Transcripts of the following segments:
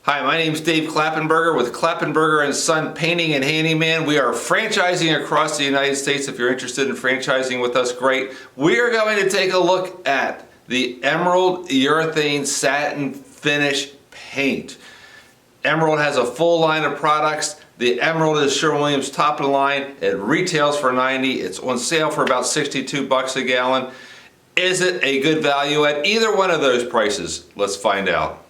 Hi, my name is Dave Klappenberger with Klappenberger & Son Painting and Handyman. We are franchising across the United States. If you're interested in franchising with us, great. We are going to take a look at the Emerald Urethane Satin Finish paint. Emerald has a full line of products. The Emerald is Sherwin Williams top of the line. It retails for $90. It's on sale for about $62 a gallon. Is it a good value at either one of those prices? Let's find out.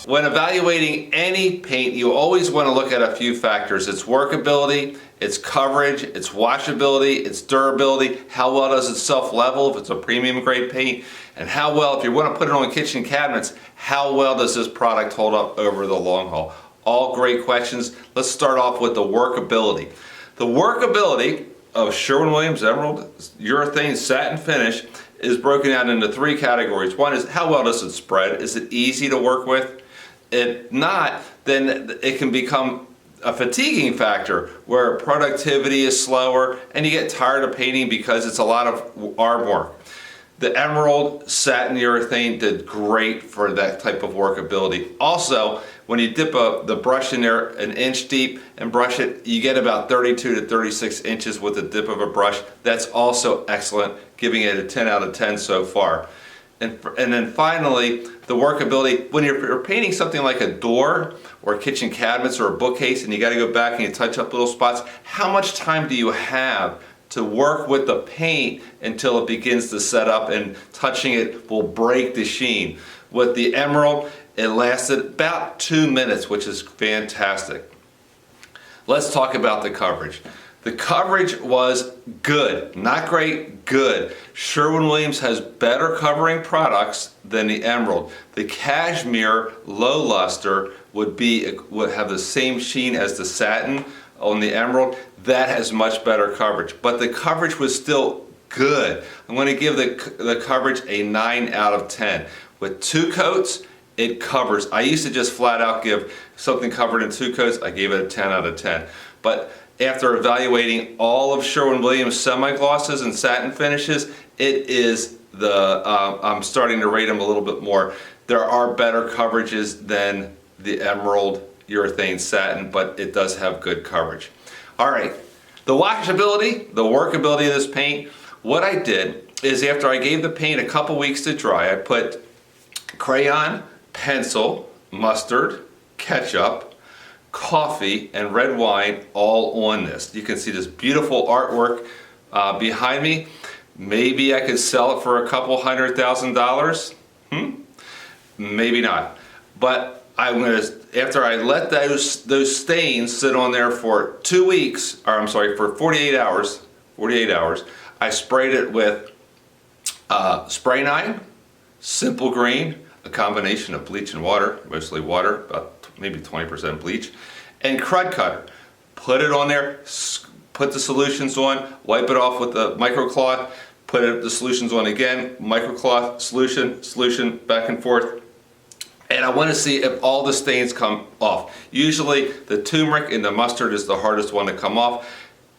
When evaluating any paint, you always want to look at a few factors. It's workability, its coverage, its washability, its durability, how well does it self-level if it's a premium grade paint, and how well, if you want to put it on kitchen cabinets, how well does this product hold up over the long haul? All great questions. Let's start off with the workability. The workability of Sherwin Williams Emerald Urethane Satin Finish is broken out into three categories. One is how well does it spread? Is it easy to work with? If not, then it can become a fatiguing factor where productivity is slower and you get tired of painting because it's a lot of arm work. The Emerald Satin Urethane did great for that type of workability. Also, when you dip the brush in there an inch deep and brush it, you get about 32 to 36 inches with the dip of a brush. That's also excellent, giving it a 10 out of 10 so far. And then finally, the workability. When you're painting something like a door or kitchen cabinets or a bookcase and you got to go back and you touch up little spots, how much time do you have to work with the paint until it begins to set up, and touching it will break the sheen? With the Emerald, it lasted about 2 minutes, which is fantastic. Let's talk about the coverage. The coverage was good, not great, good. Sherwin-Williams has better covering products than the Emerald. The Cashmere Low Luster would have the same sheen as the satin on the Emerald. That has much better coverage, but the coverage was still good. I'm going to give the coverage a 9 out of 10. With 2 coats, it covers. I used to just flat out give something covered in 2 coats, I gave it a 10 out of 10. But after evaluating all of Sherwin-Williams semi-glosses and satin finishes, it is I'm starting to rate them a little bit more. There are better coverages than the Emerald Urethane Satin, but it does have good coverage. All right, the washability, the workability of this paint, what I did is after I gave the paint a couple weeks to dry, I put crayon, pencil, mustard, ketchup, coffee, and red wine all on this. You can see this beautiful artwork behind me. Maybe I could sell it for a couple $100,000. Maybe not. But after I let those stains sit on there for 2 weeks, or I'm sorry, for 48 hours, I sprayed it with spray 9, simple green, a combination of bleach and water, mostly water, about maybe 20% bleach, and crud cutter. Put it on there, put the solutions on, wipe it off with the microcloth, put the solutions on again, microcloth, solution, back and forth. And I want to see if all the stains come off. Usually the turmeric and the mustard is the hardest one to come off.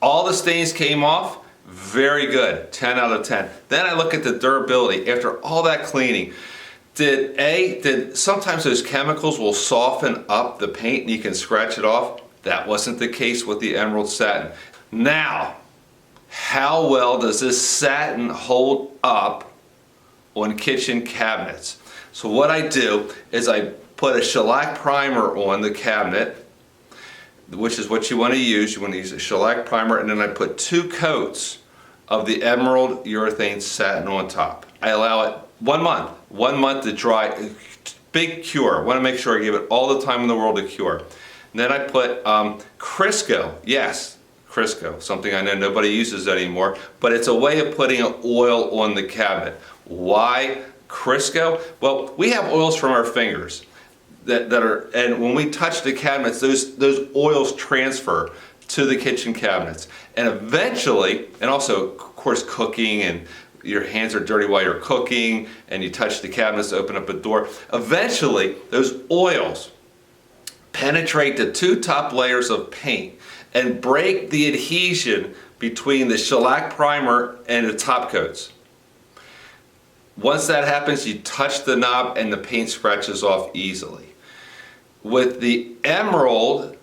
All the stains came off, very good, 10 out of 10. Then I look at the durability. After all that cleaning, did sometimes those chemicals will soften up the paint and you can scratch it off? That wasn't the case with the Emerald Satin. Now, how well does this satin hold up on kitchen cabinets? So what I do is I put a shellac primer on the cabinet, which is what you want to use. You want to use a shellac primer, and then I put 2 coats of the Emerald Urethane Satin on top. I allow it 1 month to dry. Big cure. I want to make sure I give it all the time in the world to cure. And then I put Crisco. Yes, Crisco, something I know nobody uses anymore, but it's a way of putting an oil on the cabinet. Why Crisco? Well, we have oils from our fingers and when we touch the cabinets, those oils transfer to the kitchen cabinets, and eventually, and also of course cooking, and your hands are dirty while you're cooking and you touch the cabinets to open up a door. Eventually, those oils penetrate the 2 top layers of paint and break the adhesion between the shellac primer and the top coats. Once that happens, you touch the knob and the paint scratches off easily. With the emerald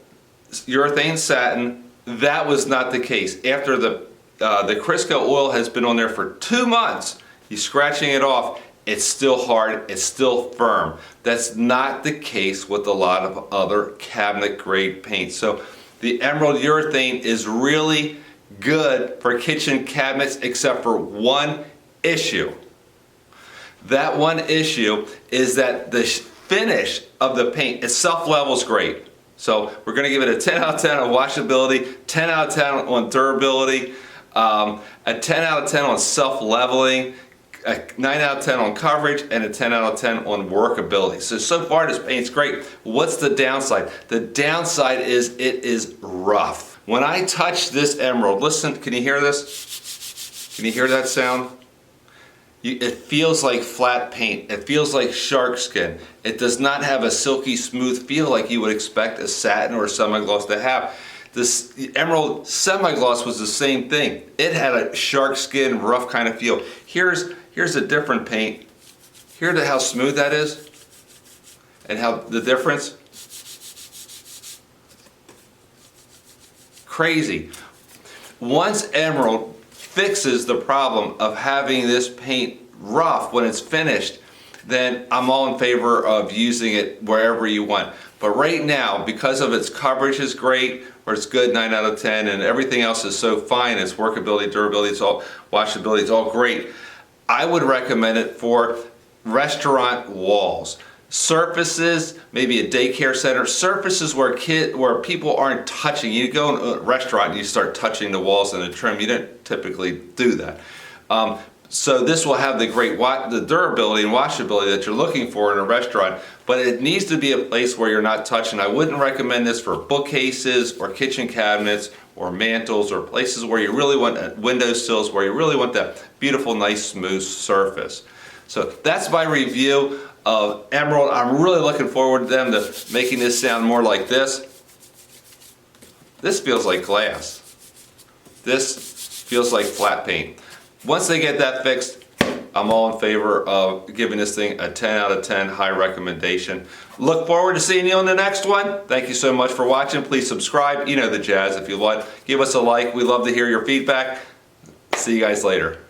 urethane satin, that was not the case. After the Crisco oil has been on there for 2 months, you're scratching it off, it's still hard, it's still firm. That's not the case with a lot of other cabinet grade paint. So the emerald urethane is really good for kitchen cabinets, except for one issue. That one issue is that the finish of the paint itself levels great. So we're going to give it a 10 out of 10 on washability, 10 out of 10 on durability, a 10 out of 10 on self-leveling, a 9 out of 10 on coverage, and a 10 out of 10 on workability. So far this paint's great. What's the downside? The downside is it is rough. When I touch this emerald, listen, can you hear this? Can you hear that sound? It feels like flat paint. It feels like shark skin. It does not have a silky smooth feel like you would expect a satin or a semi-gloss to have. This emerald semi-gloss was the same thing. It had a shark skin, rough kind of feel. Here's a different paint. Hear how smooth that is? And how the difference? Crazy. Once emerald fixes the problem of having this paint rough when it's finished, then I'm all in favor of using it wherever you want. But right now, because of its coverage is great, or it's good, 9 out of 10, and everything else is so fine, its workability, durability, it's all washability, it's all great, I would recommend it for restaurant walls. Surfaces, maybe a daycare center, surfaces where people aren't touching. You go in a restaurant and you start touching the walls and the trim. You don't typically do that. So this will have the the durability and washability that you're looking for in a restaurant, but it needs to be a place where you're not touching. I wouldn't recommend this for bookcases or kitchen cabinets or mantles or places where you really want windowsills, where you really want that beautiful, nice, smooth surface. So that's my review of emerald. I'm really looking forward to them making this sound more like this. This feels like glass. This feels like flat paint. Once they get that fixed, I'm all in favor of giving this thing a 10 out of 10 high recommendation. Look forward to seeing you on the next one. Thank you so much for watching. Please subscribe. You know the jazz if you want. Give us a like. We love to hear your feedback. See you guys later.